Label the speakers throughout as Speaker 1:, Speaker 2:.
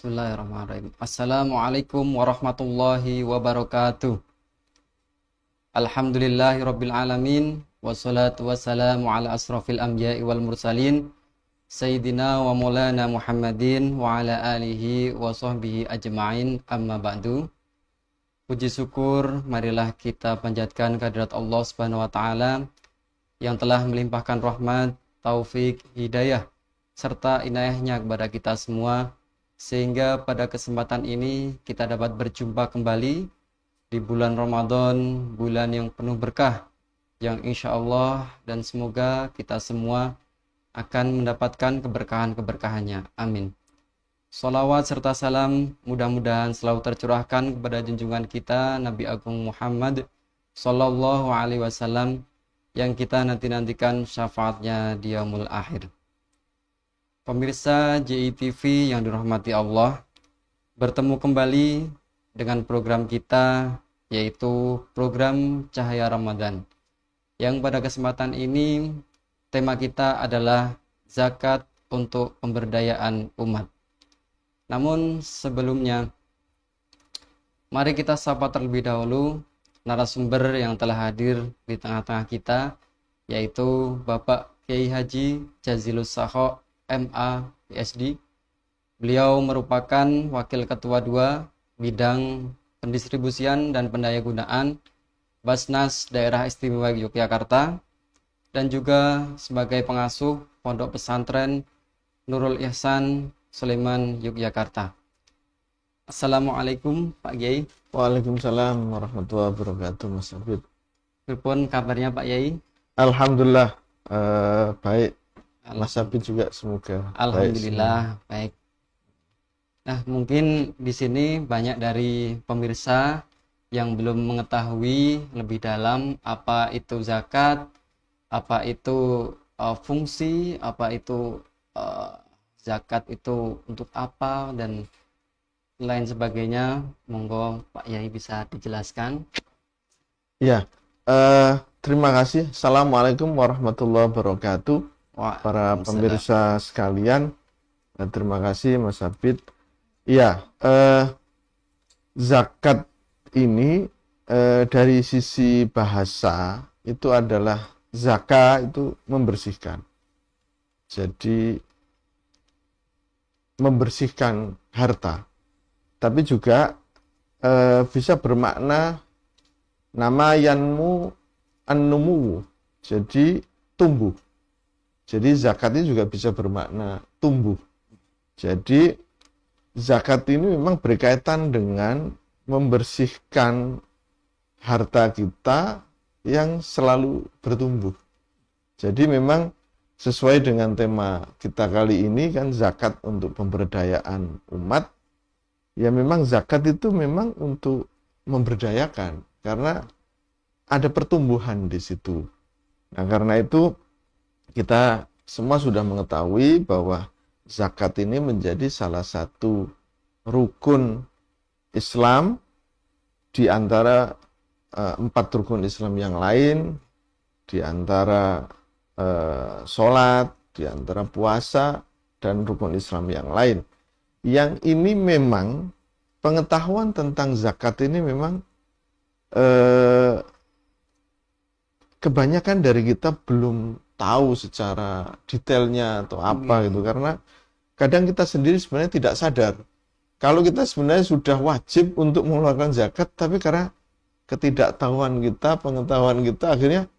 Speaker 1: Bismillahirrahmanirrahim. Assalamualaikum warahmatullahi wabarakatuh. Alhamdulillahi rabbil alamin. Wassalatu wassalamu ala asrafil anbiya'i wal mursalin. Sayyidina wa maulana Muhammadin wa ala alihi wa sahbihi ajma'in, amma ba'du. Puji syukur marilah kita panjatkan kehadirat Allah Subhanahu wa taala yang telah melimpahkan rahmat, taufik, hidayah serta inayahnya kepada kita semua, sehingga pada kesempatan ini kita dapat berjumpa kembali di bulan Ramadan, bulan yang penuh berkah, yang insya Allah dan semoga kita semua akan mendapatkan keberkahan-keberkahannya. Amin. Salawat serta salam mudah-mudahan selalu tercurahkan kepada junjungan kita Nabi Agung Muhammad Sallallahu Alaihi Wasallam, yang kita nanti-nantikan syafaatnya di yaumul akhir. Pemirsa JITV yang dirahmati Allah, bertemu kembali dengan program kita, yaitu program Cahaya Ramadan, yang pada kesempatan ini tema kita adalah zakat untuk pemberdayaan umat. Namun sebelumnya, mari kita sapa terlebih dahulu narasumber yang telah hadir di tengah-tengah kita, yaitu Bapak Kiai Haji Jazilus Sakho MA PSD. Beliau merupakan Wakil Ketua 2 Bidang Pendistribusian dan Pendayagunaan Basnas Daerah Istimewa Yogyakarta, dan juga sebagai pengasuh Pondok Pesantren Nurul Ihsan Sleman Yogyakarta. Assalamualaikum Pak Kiai.
Speaker 2: Waalaikumsalam warahmatullahi wabarakatuh, Mas Abid.
Speaker 1: Berpun kabarnya Pak Kiai?
Speaker 2: Alhamdulillah baik. Mas Abid juga semoga
Speaker 1: Alhamdulillah baik. Nah, mungkin di sini banyak dari pemirsa yang belum mengetahui lebih dalam apa itu zakat, apa itu fungsi, apa itu zakat itu untuk apa, dan lain sebagainya. Monggo Pak Yai bisa dijelaskan.
Speaker 2: Ya, terima kasih. Assalamualaikum warahmatullahi wabarakatuh. Para pemirsa sekalian, terima kasih Mas Abid. Ya, zakat ini dari sisi bahasa itu adalah zakat itu membersihkan. Jadi membersihkan harta. Tapi juga bisa bermakna nama yanmu an-numu. Jadi tumbuh. Jadi zakat ini juga bisa bermakna tumbuh. Jadi zakat ini memang berkaitan dengan membersihkan harta kita yang selalu bertumbuh. Jadi memang sesuai dengan tema kita kali ini kan, zakat untuk pemberdayaan umat. Ya memang zakat itu memang untuk memberdayakan, karena ada pertumbuhan di situ. Nah karena itu kita semua sudah mengetahui bahwa zakat ini menjadi salah satu rukun Islam di antara 4 rukun Islam yang lain, di antara sholat, di antara puasa, dan rukun Islam yang lain. Yang ini memang pengetahuan tentang zakat ini memang kebanyakan dari kita belum tahu secara detailnya atau apa gitu, karena kadang kita sendiri sebenarnya tidak sadar kalau kita sebenarnya sudah wajib untuk mengeluarkan zakat, tapi karena ketidaktahuan kita, pengetahuan kita, akhirnya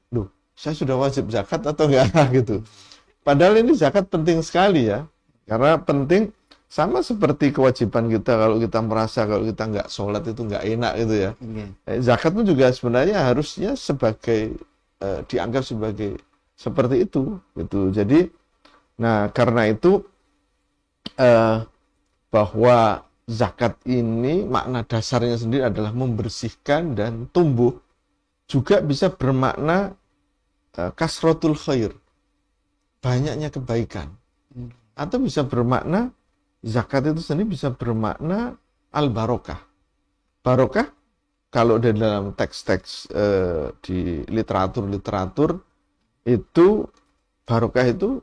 Speaker 2: saya sudah wajib zakat atau enggak gitu. Padahal ini zakat penting sekali ya, karena penting sama seperti kewajiban kita kalau kita merasa kalau kita enggak sholat itu enggak enak gitu ya. Zakat pun juga sebenarnya harusnya sebagai dianggap sebagai seperti itu gitu. Jadi nah karena itu bahwa zakat ini makna dasarnya sendiri adalah membersihkan dan tumbuh, juga bisa bermakna kasratul khair, banyaknya kebaikan, atau bisa bermakna zakat itu sendiri bisa bermakna al barokah. Barokah kalau di dalam teks-teks di literatur itu barokah itu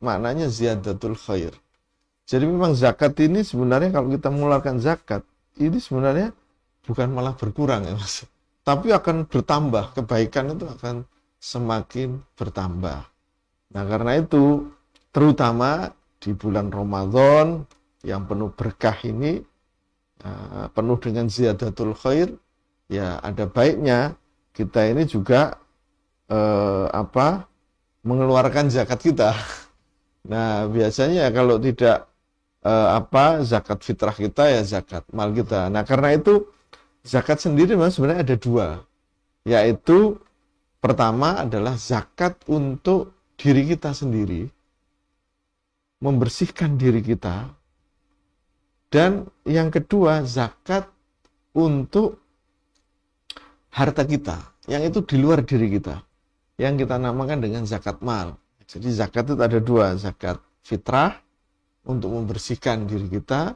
Speaker 2: maknanya ziyadatul khair. Jadi memang zakat ini sebenarnya kalau kita mengeluarkan zakat, ini sebenarnya bukan malah berkurang ya Mas. Tapi akan bertambah, kebaikan itu akan semakin bertambah. Nah karena itu, terutama di bulan Ramadan yang penuh berkah ini, penuh dengan ziyadatul khair, ya ada baiknya kita ini juga mengeluarkan zakat kita. Nah biasanya kalau tidak zakat fitrah kita ya zakat mal kita. Nah karena itu zakat sendiri memang sebenarnya ada dua, yaitu pertama adalah zakat untuk diri kita sendiri, membersihkan diri kita, dan yang kedua zakat untuk harta kita, yang itu di luar diri kita, yang kita namakan dengan zakat mal. Jadi zakat itu ada dua, zakat fitrah untuk membersihkan diri kita,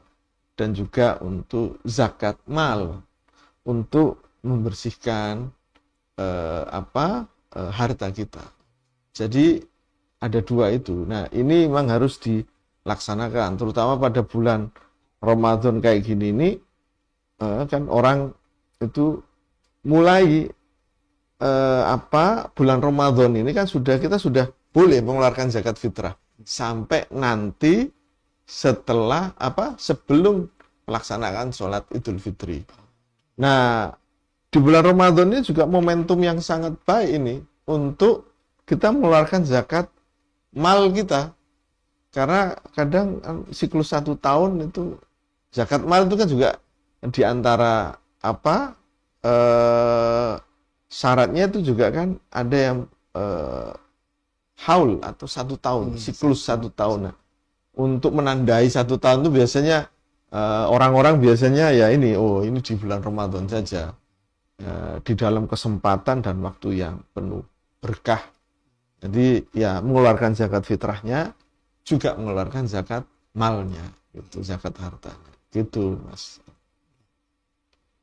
Speaker 2: dan juga untuk zakat mal untuk membersihkan harta kita. Jadi ada dua itu. Nah ini memang harus dilaksanakan, terutama pada bulan Ramadan kayak gini ini, kan orang itu mulai bulan Ramadan ini kan kita sudah boleh mengeluarkan zakat fitrah sampai nanti setelah sebelum melaksanakan sholat Idul Fitri. Nah, di bulan Ramadan ini juga momentum yang sangat baik ini untuk kita mengeluarkan zakat mal kita. Karena kadang siklus 1 tahun itu zakat mal itu kan juga di antara syaratnya itu juga kan ada yang haul atau 1 tahun, siklus 1 tahun. Nah, untuk menandai 1 tahun itu biasanya orang-orang biasanya ya ini di bulan Ramadan saja, di dalam kesempatan dan waktu yang penuh berkah. Jadi ya mengeluarkan zakat fitrahnya juga mengeluarkan zakat malnya, itu zakat hartanya, gitu Mas.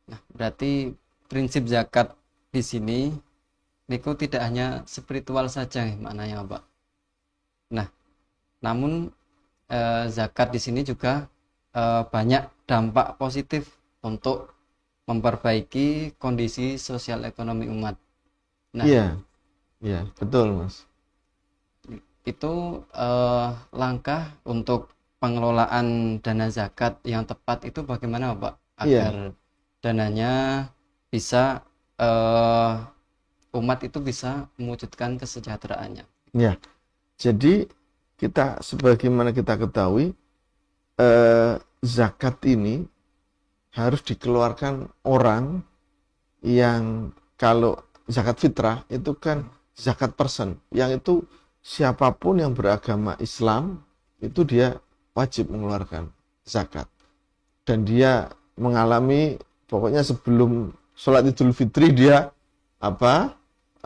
Speaker 1: Nah, berarti prinsip zakat di sini niku tidak hanya spiritual saja maknanya Pak. Nah, namun zakat di sini juga banyak dampak positif untuk memperbaiki kondisi sosial ekonomi umat. Nah,
Speaker 2: iya, betul Mas.
Speaker 1: Itu langkah untuk pengelolaan dana zakat yang tepat itu bagaimana Pak? Agar dananya bisa umat itu bisa mewujudkan kesejahteraannya.
Speaker 2: Ya, jadi kita sebagaimana kita ketahui, zakat ini harus dikeluarkan orang yang, kalau zakat fitrah itu kan zakat person, yang itu siapapun yang beragama Islam itu dia wajib mengeluarkan zakat, dan dia mengalami pokoknya sebelum sholat Idul Fitri dia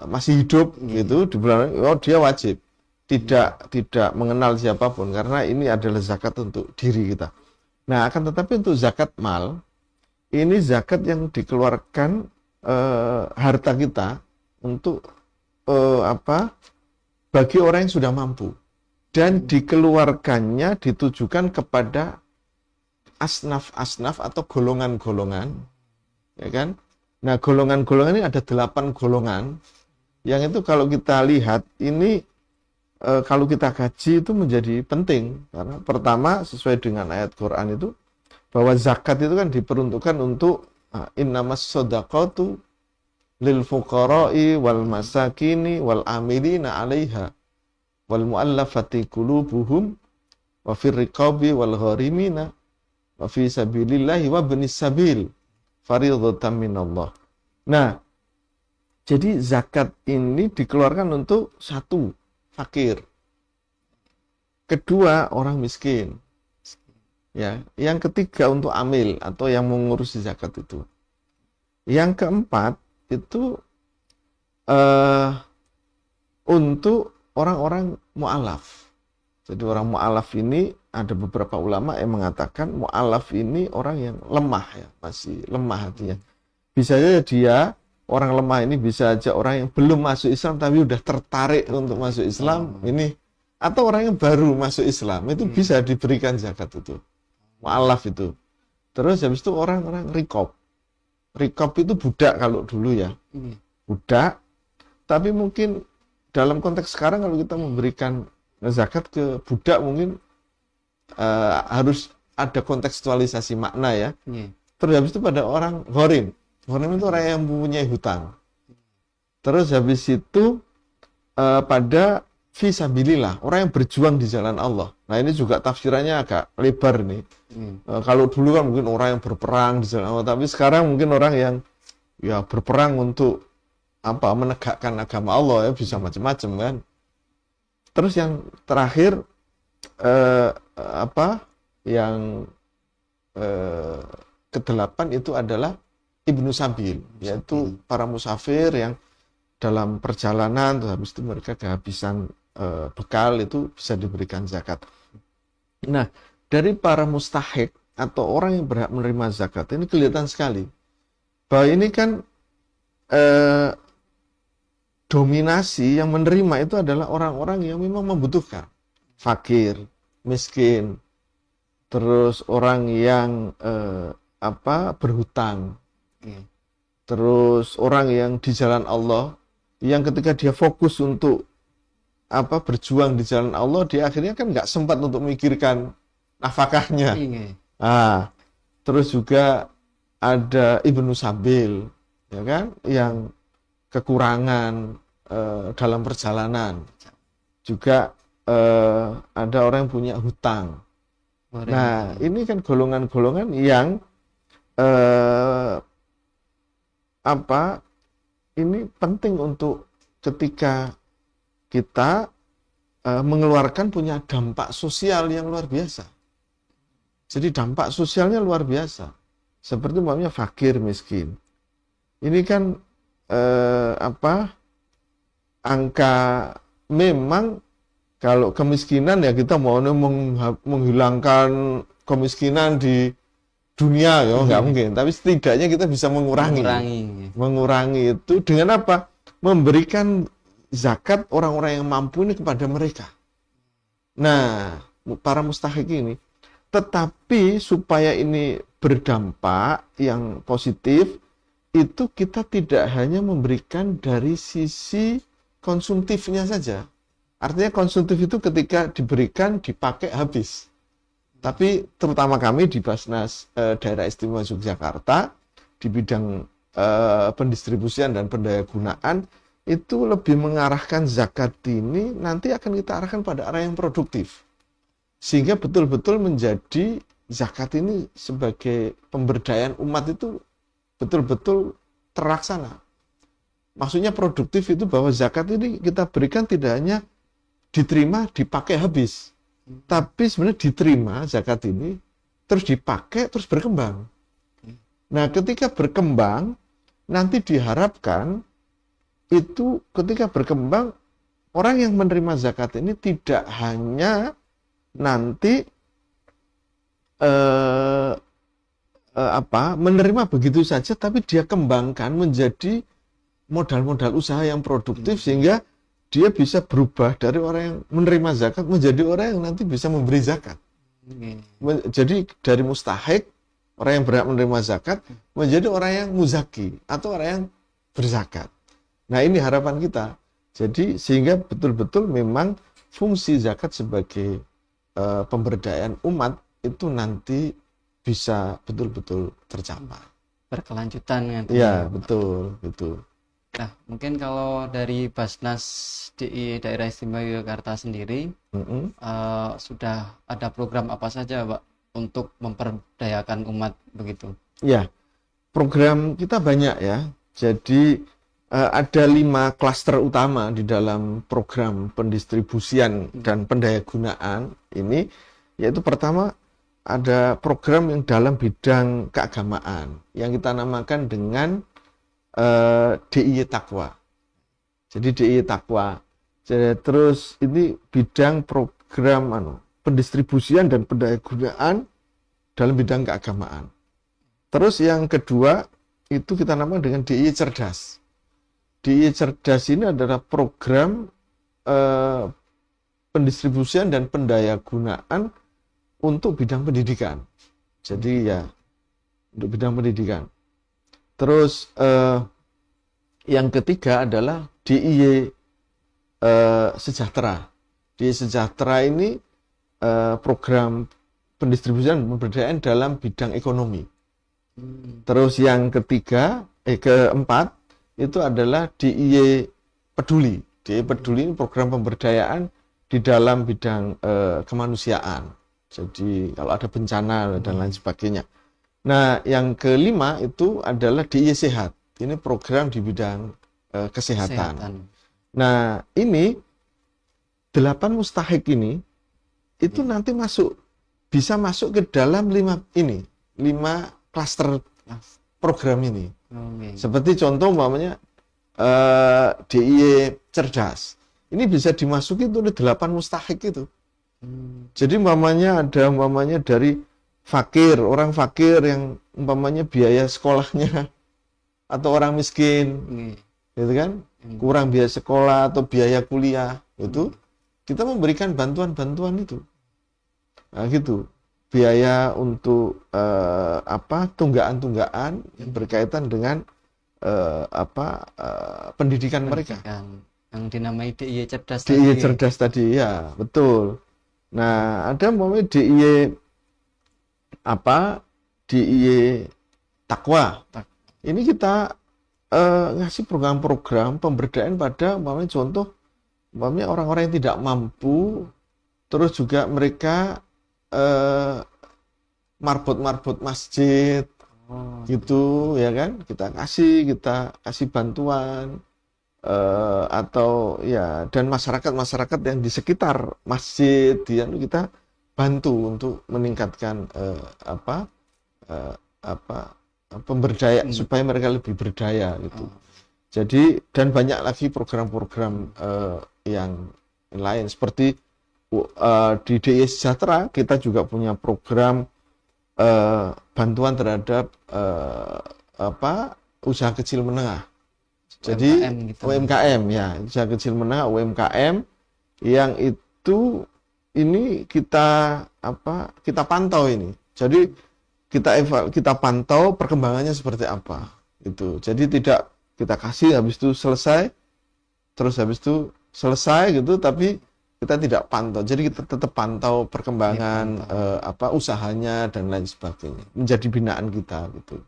Speaker 2: masih hidup gitu di bulan, dia wajib tidak mengenal siapapun, karena ini adalah zakat untuk diri kita. Nah, akan tetapi untuk zakat mal, ini zakat yang dikeluarkan harta kita untuk bagi orang yang sudah mampu, dan dikeluarkannya ditujukan kepada asnaf-asnaf atau golongan-golongan, ya kan? Nah, golongan-golongan ini ada 8 golongan, yang itu kalau kita lihat ini, kalau kita kaji itu menjadi penting, karena pertama sesuai dengan ayat Quran itu bahwa zakat itu kan diperuntukkan untuk innamas shadaqatu lil fuqara'i wal masakini wal amilina 'alaiha wal mu'allafati qulubuhum wa fir riqabi wal gharimina wa fi sabilillahi wa ibnis sabil fardhatan minallah. Nah, jadi zakat ini dikeluarkan untuk satu, fakir. Kedua, orang miskin. Ya, yang ketiga untuk amil atau yang mengurusi zakat itu. Yang keempat itu untuk orang-orang mu'alaf. Jadi orang mu'alaf ini ada beberapa ulama yang mengatakan mu'alaf ini orang yang lemah ya, masih lemah hatinya. Bisa saja dia orang lemah ini bisa aja orang yang belum masuk Islam tapi udah tertarik untuk masuk Islam, ini atau orang yang baru masuk Islam itu bisa diberikan zakat itu. Mu'alaf itu. Terus habis itu orang-orang rikop. Rikop itu budak kalau dulu ya. Budak. Tapi mungkin dalam konteks sekarang kalau kita memberikan zakat ke budak mungkin harus ada kontekstualisasi makna ya. Terus habis itu pada orang gharim. Gharim itu orang yang mempunyai hutang. Terus habis itu pada fisabilillah, orang yang berjuang di jalan Allah. Nah ini juga tafsirannya agak lebar nih. Kalau dulu kan mungkin orang yang berperang di jalan Allah, tapi sekarang mungkin orang yang ya berperang untuk apa, menegakkan agama Allah ya, bisa macam-macam kan. Terus yang terakhir yang kedelapan itu adalah Ibnu Sabil, yaitu para musafir yang dalam perjalanan, terus habis itu mereka kehabisan bekal, itu bisa diberikan zakat. Nah, dari para mustahik atau orang yang berhak menerima zakat, ini kelihatan sekali bahwa ini kan dominasi yang menerima itu adalah orang-orang yang memang membutuhkan, fakir, miskin, terus orang yang berhutang, terus orang yang di jalan Allah, yang ketika dia fokus untuk berjuang di jalan Allah, dia akhirnya kan nggak sempat untuk memikirkan nafkahnya. Terus juga ada Ibnu Sabil, ya kan, yang kekurangan dalam perjalanan. Juga ada orang yang punya hutang. Nah, ini kan golongan-golongan yang ini penting untuk ketika kita mengeluarkan, punya dampak sosial yang luar biasa. Jadi dampak sosialnya luar biasa. Seperti umpamanya fakir, miskin. Ini kan angka, memang kalau kemiskinan ya kita mau menghilangkan kemiskinan di dunia ya nggak mungkin, tapi setidaknya kita bisa mengurangi itu dengan apa? Memberikan zakat orang-orang yang mampu ini kepada mereka. Nah, para mustahik ini, tetapi supaya ini berdampak yang positif, itu kita tidak hanya memberikan dari sisi konsumtifnya saja. Artinya konsumtif itu ketika diberikan, dipakai habis. Tapi terutama kami di Basnas Daerah Istimewa Yogyakarta, di bidang pendistribusian dan pendayagunaan, itu lebih mengarahkan zakat ini nanti akan kita arahkan pada arah yang produktif. Sehingga betul-betul menjadi zakat ini sebagai pemberdayaan umat itu betul-betul terlaksana. Maksudnya produktif itu bahwa zakat ini kita berikan tidak hanya diterima, dipakai habis. Tapi sebenarnya diterima zakat ini, terus dipakai, terus berkembang. Nah, ketika berkembang, nanti diharapkan itu ketika berkembang, orang yang menerima zakat ini tidak hanya nanti menerima begitu saja, tapi dia kembangkan menjadi modal-modal usaha yang produktif, sehingga dia bisa berubah dari orang yang menerima zakat menjadi orang yang nanti bisa memberi zakat. Jadi dari mustahik, orang yang berhak menerima zakat, menjadi orang yang muzaki atau orang yang berzakat. Nah, ini harapan kita. Jadi sehingga betul-betul memang fungsi zakat sebagai pemberdayaan umat itu nanti bisa betul-betul tercapai.
Speaker 1: Berkelanjutan kan?
Speaker 2: Iya, betul.
Speaker 1: Nah, mungkin kalau dari Basnas DI Daerah Istimewa Yogyakarta sendiri, sudah ada program apa saja, Pak, untuk memperdayakan umat begitu? Ya,
Speaker 2: program kita banyak ya. Jadi ada 5 klaster utama di dalam program pendistribusian dan pendayagunaan ini, yaitu pertama ada program yang dalam bidang keagamaan yang kita namakan dengan DIY Taqwa. Jadi DIY Taqwa. Terus ini bidang program pendistribusian dan pendayagunaan dalam bidang keagamaan. Terus yang kedua itu kita namakan dengan DIY Cerdas. DIY Cerdas ini adalah program pendistribusian dan pendayagunaan untuk bidang pendidikan. Jadi ya untuk bidang pendidikan. Terus yang ketiga adalah DIY Sejahtera. DIY Sejahtera ini program pendistribusian dan pemberdayaan dalam bidang ekonomi. Terus yang keempat itu adalah DIY Peduli. DIY Peduli ini program pemberdayaan di dalam bidang kemanusiaan. Jadi kalau ada bencana dan lain sebagainya. Nah, yang kelima itu adalah DIY Sehat. Ini program di bidang kesehatan. Nah, ini 8 mustahik ini itu nanti bisa masuk ke dalam 5 klaster program ini. Seperti contoh umpamanya DIY Cerdas. Ini bisa dimasuki itu oleh 8 mustahik itu. Jadi umpamanya dari orang fakir yang umpamanya biaya sekolahnya atau orang miskin, gitu kan, kurang biaya sekolah atau biaya kuliah, itu kita memberikan bantuan-bantuan itu, nah gitu, biaya untuk tunggaan-tunggaan yang berkaitan dengan pendidikan mereka.
Speaker 1: Yang dinamai DIY Cerdas
Speaker 2: DIY Cerdas tadi, ya betul. Nah, ada umpamanya DIY Takwa. Ini kita ngasih program-program pemberdayaan pada umpamanya contoh orang-orang yang tidak mampu, terus juga mereka marbot masjid, gitu ya kan? Kita kasih bantuan. Atau ya, dan masyarakat yang di sekitar masjid kita bantu untuk meningkatkan pemberdayaan supaya mereka lebih berdaya gitu. Jadi dan banyak lagi program-program yang lain seperti di DIY Sejahtera kita juga punya program bantuan terhadap usaha kecil menengah. Jadi UMKM ya, usaha kecil menengah UMKM yang ini kita pantau ini. Jadi kita pantau perkembangannya seperti apa itu. Jadi tidak kita kasih habis itu selesai, terus habis itu selesai gitu, tapi kita tidak pantau. Jadi kita tetap pantau perkembangan usahanya dan lain sebagainya. Menjadi binaan kita gitu.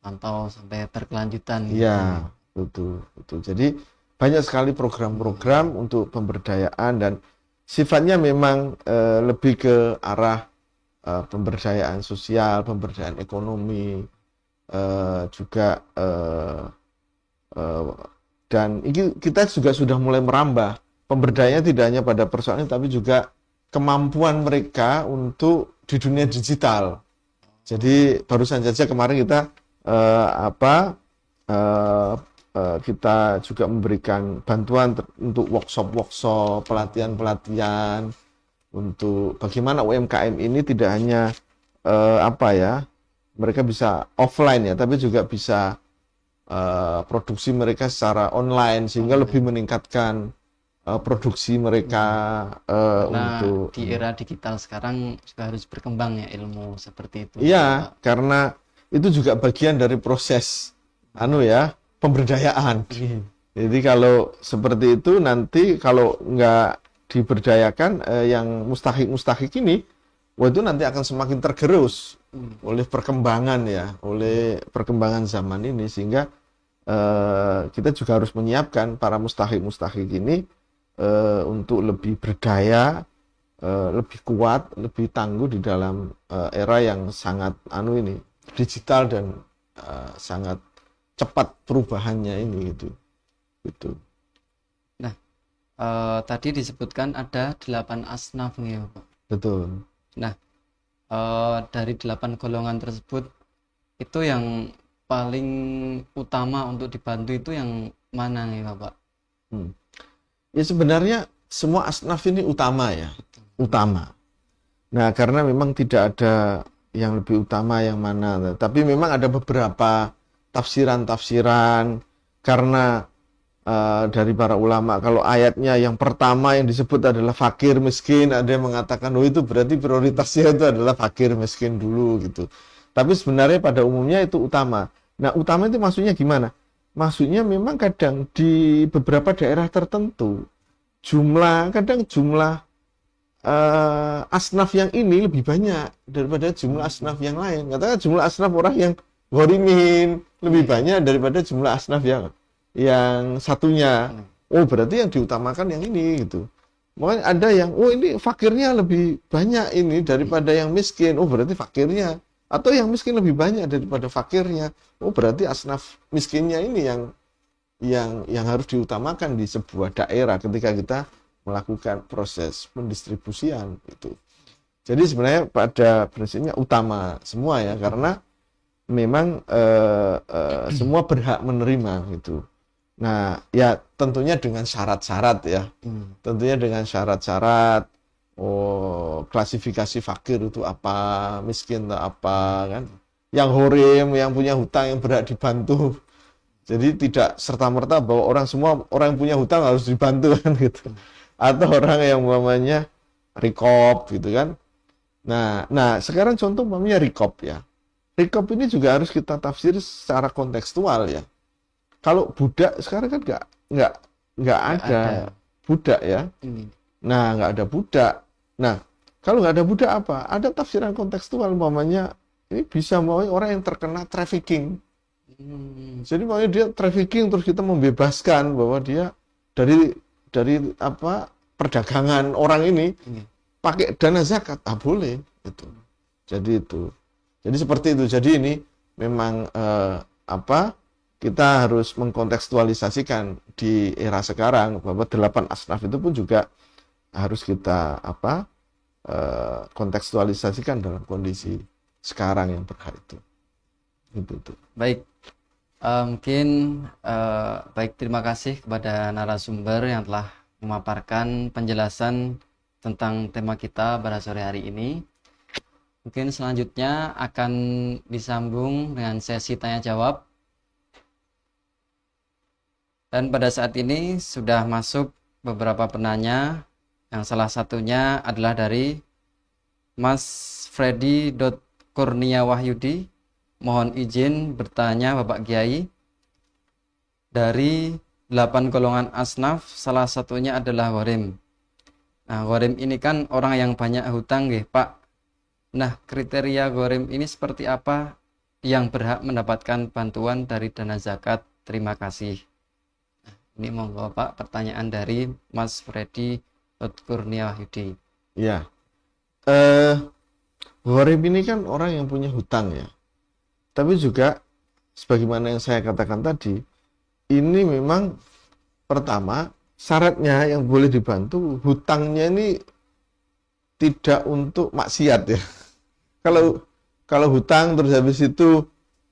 Speaker 1: Pantau sampai berkelanjutan.
Speaker 2: Iya. Betul. Jadi banyak sekali program-program untuk pemberdayaan dan sifatnya memang lebih ke arah pemberdayaan sosial, pemberdayaan ekonomi, juga dan ini kita juga sudah mulai merambah pemberdayaan tidak hanya pada persoalan tapi juga kemampuan mereka untuk di dunia digital. Jadi barusan saja kemarin kita kita juga memberikan bantuan untuk workshop, pelatihan untuk bagaimana UMKM ini tidak hanya mereka bisa offline ya, tapi juga bisa produksi mereka secara online sehingga lebih meningkatkan produksi mereka untuk
Speaker 1: di era digital sekarang juga harus berkembang ya ilmu seperti itu.
Speaker 2: Iya, karena itu juga bagian dari proses pemberdayaan. Jadi kalau seperti itu nanti kalau nggak diberdayakan yang mustahik ini, itu nanti akan semakin tergerus oleh perkembangan zaman ini sehingga kita juga harus menyiapkan para mustahik ini untuk lebih berdaya, lebih kuat, lebih tangguh di dalam era yang sangat digital dan sangat cepat perubahannya ini gitu.
Speaker 1: Nah, tadi disebutkan ada 8 asnaf nih, Pak.
Speaker 2: Betul.
Speaker 1: Nah, dari 8 golongan tersebut itu yang paling utama untuk dibantu itu yang mana nih, Bapak?
Speaker 2: Ya sebenarnya semua asnaf ini utama ya. Utama. Nah, karena memang tidak ada yang lebih utama yang mana, tapi memang ada beberapa tafsiran karena dari para ulama. Kalau ayatnya yang pertama yang disebut adalah fakir miskin, ada yang mengatakan oh itu berarti prioritasnya itu adalah fakir miskin dulu gitu. Tapi sebenarnya pada umumnya itu utama. Nah, utama itu maksudnya gimana? Maksudnya memang kadang di beberapa daerah tertentu kadang jumlah asnaf yang ini lebih banyak daripada jumlah asnaf yang lain. Katakan jumlah asnaf orang yang ghorimin lebih banyak daripada jumlah asnaf yang satunya. Oh, berarti yang diutamakan yang ini gitu. Makanya ada yang, oh ini fakirnya lebih banyak ini daripada yang miskin. Oh, berarti fakirnya. Atau yang miskin lebih banyak daripada fakirnya. Oh, berarti asnaf miskinnya ini yang harus diutamakan di sebuah daerah ketika kita melakukan proses pendistribusian itu. Jadi sebenarnya pada prinsipnya utama semua ya, karena memang semua berhak menerima gitu. Nah, ya tentunya dengan syarat-syarat ya. Tentunya dengan syarat-syarat. Oh, klasifikasi fakir itu apa, miskin itu apa kan? Yang horim, yang punya hutang yang berhak dibantu. Jadi tidak serta-merta bahwa orang yang punya hutang harus dibantu kan gitu. Atau orang yang umpamanya rikop gitu kan. Nah, sekarang contoh umpamanya rikop ya. Rikop ini juga harus kita tafsir secara kontekstual ya. Kalau budak sekarang kan nggak ada budak ya. Nah, nggak ada budak. Nah, kalau nggak ada budak apa? Ada tafsiran kontekstual, umpamanya ini bisa orang yang terkena trafficking. Jadi makanya dia trafficking terus kita membebaskan bahwa dia dari apa perdagangan orang ini pakai dana zakat, boleh itu. Jadi seperti itu. Jadi ini memang kita harus mengkontekstualisasikan di era sekarang bahwa 8 asnaf itu pun juga harus kita kontekstualisasikan dalam kondisi sekarang yang berhak itu. Itu.
Speaker 1: Baik, mungkin baik, terima kasih kepada narasumber yang telah memaparkan penjelasan tentang tema kita pada sore hari ini. Mungkin selanjutnya akan disambung dengan sesi tanya jawab. Dan pada saat ini sudah masuk beberapa penanya, yang salah satunya adalah dari Mas Freddy Kurnia Wahyudi. Mohon izin bertanya Bapak Kiai. Dari 8 golongan asnaf, salah satunya adalah ghorim. Nah, ghorim ini kan orang yang banyak hutang nggih, Pak. Nah, kriteria ghorim ini seperti apa yang berhak mendapatkan bantuan dari dana zakat? Terima kasih. Ini monggo Pak, pertanyaan dari Mas Freddy Kurnia Wahyudi.
Speaker 2: Ya, ghorim ini kan orang yang punya hutang ya. Tapi juga, sebagaimana yang saya katakan tadi, ini memang pertama, syaratnya yang boleh dibantu, hutangnya ini tidak untuk maksiat ya. Kalau hutang terus habis itu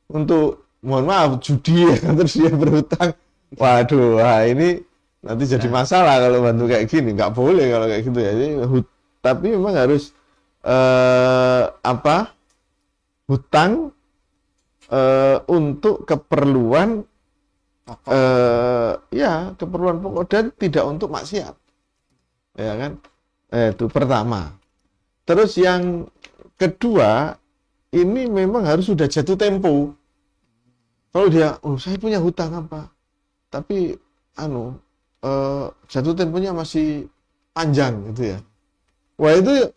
Speaker 2: untuk, mohon maaf, judi ya, terus dia berhutang, waduh, ini nanti jadi masalah kalau bantu kayak gini, nggak boleh kalau kayak gitu ya. Jadi, tapi memang harus hutang untuk keperluan keperluan pokok dan tidak untuk maksiat, ya kan? Itu pertama. Terus yang kedua, ini memang harus sudah jatuh tempo. Kalau dia, saya punya hutang apa, tapi jatuh temponya masih panjang gitu ya. Wah itu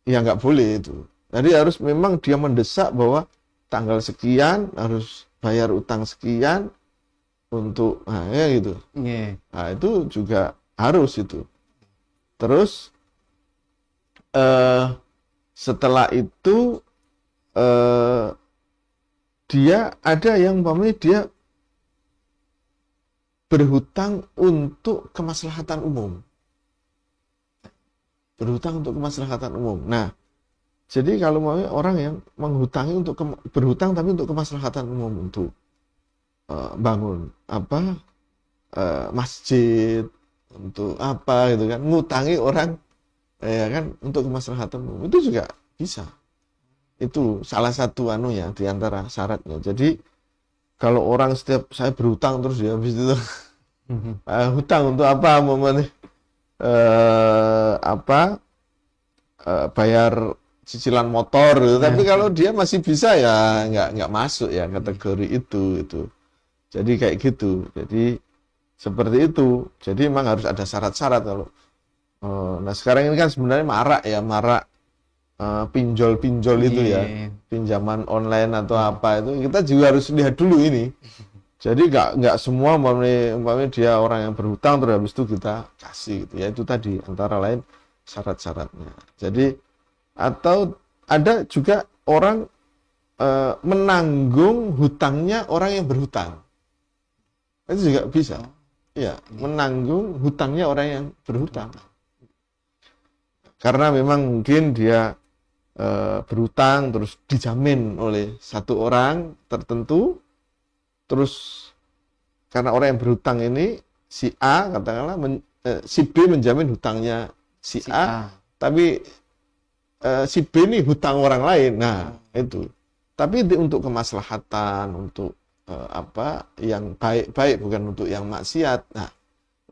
Speaker 2: ya nggak boleh itu. Jadi harus memang dia mendesak bahwa tanggal sekian harus bayar utang sekian untuk ya gitu. Nah, itu juga harus itu. Terus setelah itu dia ada yang umpamanya dia berhutang untuk kemaslahatan umum. Berhutang untuk kemaslahatan umum. Nah, jadi kalau mau orang yang menghutangi berhutang tapi untuk kemaslahatan umum, untuk bangun masjid, untuk apa gitu kan, ngutangi orang ya kan untuk kemaslahatan umum, itu juga bisa. Itu salah satu di antara syaratnya. Jadi kalau orang setiap saya berhutang terus ya habis itu Hutang untuk apa? Momennya apa? Bayar cicilan motor gitu. Tapi kalau dia masih bisa ya nggak masuk ya kategori itu. Jadi kayak gitu. Jadi seperti itu. Jadi memang harus ada syarat-syarat kalau. Nah sekarang ini kan sebenarnya marak pinjol-pinjol itu ya,
Speaker 1: Iya.
Speaker 2: pinjaman online atau apa itu kita juga harus lihat dulu ini. Jadi nggak semua umpamanya dia orang yang berhutang terus habis itu kita kasih gitu ya, itu tadi antara lain syarat-syaratnya. Jadi atau ada juga orang menanggung hutangnya orang yang berhutang. Itu juga bisa. Ya, menanggung hutangnya orang yang berhutang. Karena memang mungkin dia berhutang terus dijamin oleh satu orang tertentu, terus karena orang yang berhutang ini si A katakanlah si B menjamin hutangnya si A, tapi si B ini hutang orang lain. Nah, itu. Tapi untuk kemaslahatan, untuk apa yang baik-baik bukan untuk yang maksiat. Nah,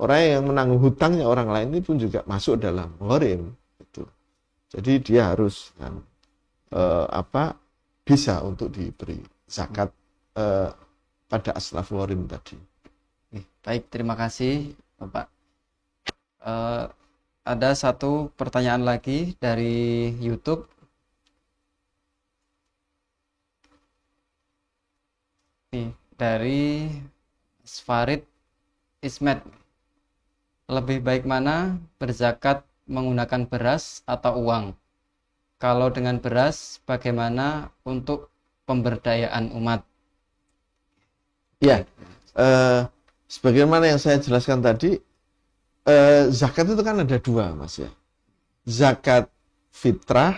Speaker 2: orang yang menanggung hutangnya orang lain ini pun juga masuk dalam gharim itu. Jadi dia harus apa bisa untuk diberi zakat pada aslaf gharim tadi.
Speaker 1: Baik, terima kasih Bapak. Ada satu pertanyaan lagi dari YouTube. Nih, dari Sfarid Ismet. Lebih baik mana berzakat menggunakan beras atau uang? Kalau dengan beras, bagaimana untuk pemberdayaan umat?
Speaker 2: Ya, sebagaimana yang saya jelaskan tadi, zakat itu kan ada dua, Mas ya. Zakat fitrah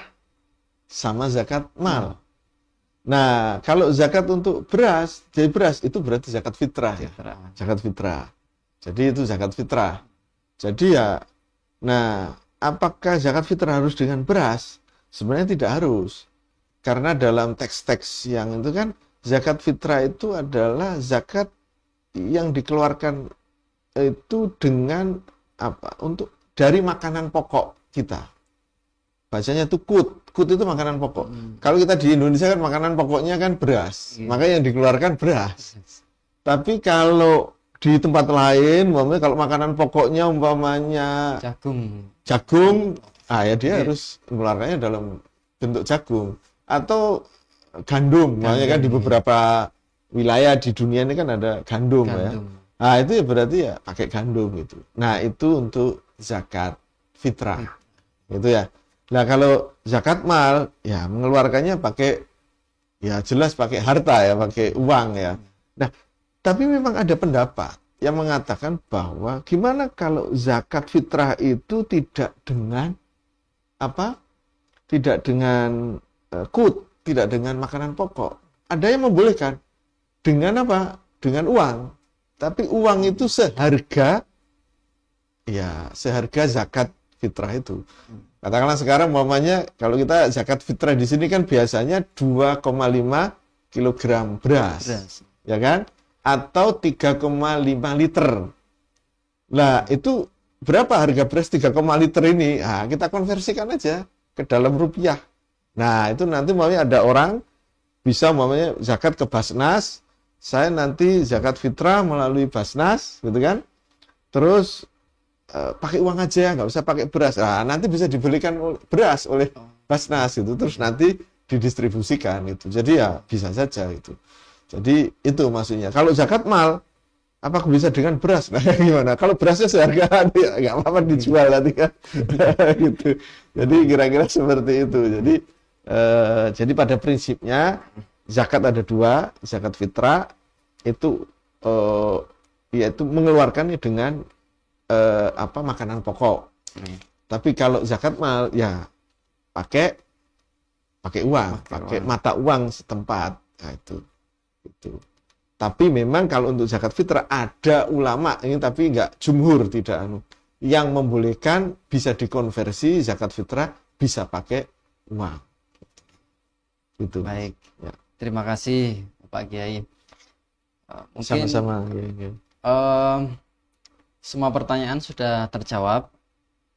Speaker 2: sama zakat mal. Nah, kalau zakat untuk beras, jadi beras itu berarti zakat fitrah ya. Zakat fitrah. Jadi itu zakat fitrah. Jadi ya, nah, apakah zakat fitrah harus dengan beras? Sebenarnya tidak harus. Karena dalam teks-teks yang itu kan, zakat fitrah itu adalah zakat yang dikeluarkan itu dengan apa? Untuk dari makanan pokok kita. Bacanya itu kut itu makanan pokok. Kalau kita di Indonesia kan makanan pokoknya kan beras, makanya yang dikeluarkan beras. Tapi kalau di tempat lain, umpamanya kalau makanan pokoknya umpamanya jagung, ya dia harus mengeluarkannya dalam bentuk jagung atau gandum. Makanya kan di beberapa wilayah di dunia ini kan ada gandum. Ya. Nah itu ya berarti ya pakai gandum itu. Nah itu untuk zakat fitrah, itu ya. Nah kalau zakat mal ya mengeluarkannya pakai ya jelas pakai harta ya, pakai uang ya. Nah tapi memang ada pendapat yang mengatakan bahwa gimana kalau zakat fitrah itu tidak dengan apa? Tidak dengan tidak dengan makanan pokok. Ada yang membolehkan dengan apa? Dengan uang. Tapi uang itu seharga zakat fitrah itu. Katakanlah sekarang umpamanya kalau kita zakat fitrah di sini kan biasanya 2,5 kilogram beras. Ya kan? Atau 3,5 liter. Nah, itu berapa harga beras 3, liter ini? Nah, kita konversikan aja ke dalam rupiah. Nah, itu nanti umpamanya ada orang bisa umpamanya zakat ke Basnas, saya nanti zakat fitrah melalui Basnas, gitu kan? Terus pakai uang aja, nggak usah pakai beras. Nah, nanti bisa dibelikan beras oleh Basnas itu, terus nanti didistribusikan itu. Jadi ya bisa saja itu. Jadi itu maksudnya. Kalau zakat mal, apa bisa dengan beras? Nah, gimana? Kalau berasnya seharga nggak apa-apa dijual nanti kan, gitu. Jadi kira-kira seperti itu. Jadi pada prinsipnya zakat ada dua, zakat fitrah itu yaitu mengeluarkannya dengan makanan pokok. Tapi kalau zakat mal ya pakai uang, pakai mata uang setempat. Nah, itu. Tapi memang kalau untuk zakat fitrah ada ulama ini tapi nggak jumhur tidak yang membolehkan bisa dikonversi zakat fitrah bisa pakai uang. Itu.
Speaker 1: Baik. Ya. Terima kasih Pak Kiai.
Speaker 2: Mungkin sama-sama.
Speaker 1: semua pertanyaan sudah terjawab.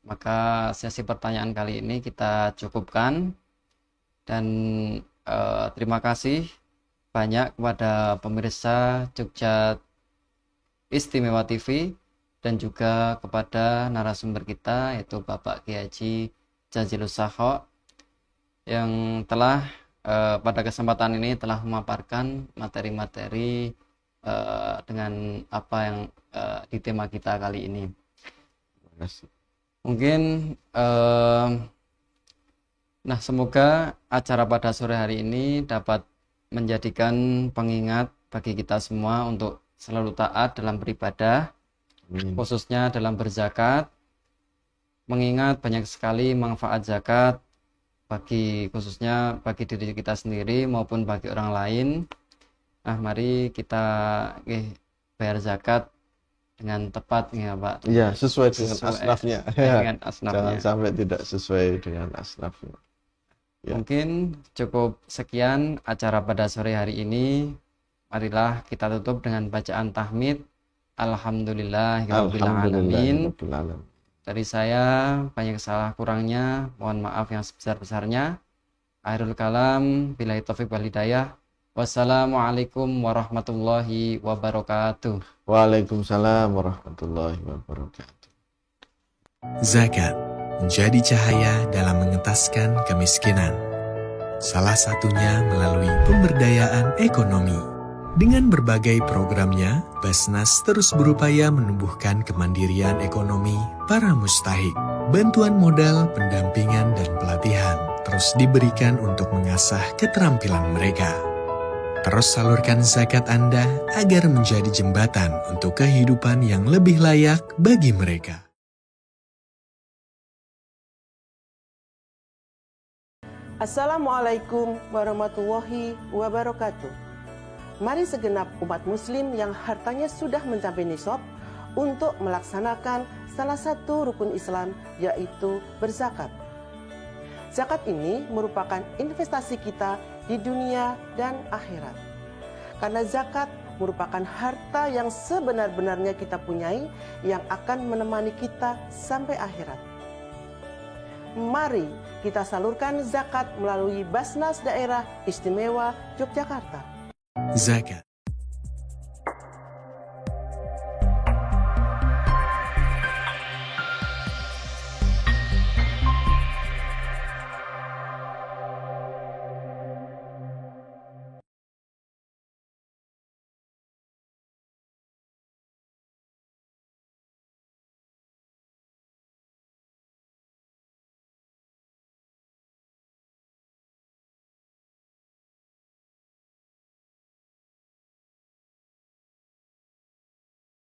Speaker 1: Maka sesi pertanyaan kali ini kita cukupkan. Dan terima kasih banyak kepada pemirsa Jogja Istimewa TV dan juga kepada narasumber kita yaitu Bapak Kiai Haji Jazilus Sakho yang telah pada kesempatan ini telah memaparkan materi-materi dengan apa yang di tema kita kali ini.
Speaker 2: Terima kasih.
Speaker 1: Mungkin nah, semoga acara pada sore hari ini dapat menjadikan pengingat bagi kita semua untuk selalu taat dalam beribadah, khususnya dalam berzakat, mengingat banyak sekali manfaat zakat khususnya bagi diri kita sendiri maupun bagi orang lain. Nah, mari kita bayar zakat dengan tepat ya Pak.
Speaker 2: Iya, sesuai dengan asnafnya.
Speaker 1: Dengan asnafnya.
Speaker 2: Jangan sampai tidak sesuai dengan asnafnya. Ya.
Speaker 1: Mungkin cukup sekian acara pada sore hari ini. Marilah kita tutup dengan bacaan tahmid. Alhamdulillahirabbil alamin. Dari saya banyak salah kurangnya, mohon maaf yang sebesar-besarnya. Akhirul kalam, billahi taufiq wal hidayah. Wassalamualaikum warahmatullahi wabarakatuh.
Speaker 2: Waalaikumsalam warahmatullahi wabarakatuh.
Speaker 3: Zakat menjadi cahaya dalam mengentaskan kemiskinan. Salah satunya melalui pemberdayaan ekonomi. Dengan berbagai programnya, Basnas terus berupaya menumbuhkan kemandirian ekonomi para mustahik. Bantuan modal, pendampingan, dan pelatihan terus diberikan untuk mengasah keterampilan mereka. Terus salurkan zakat Anda agar menjadi jembatan untuk kehidupan yang lebih layak bagi mereka.
Speaker 4: Assalamualaikum warahmatullahi wabarakatuh. Mari segenap umat muslim yang hartanya sudah mencapai nisab untuk melaksanakan salah satu rukun Islam, yaitu berzakat. Zakat ini merupakan investasi kita di dunia dan akhirat. Karena zakat merupakan harta yang sebenar-benarnya kita punyai yang akan menemani kita sampai akhirat. Mari kita salurkan zakat melalui Basnas Daerah Istimewa Yogyakarta.
Speaker 3: Zakat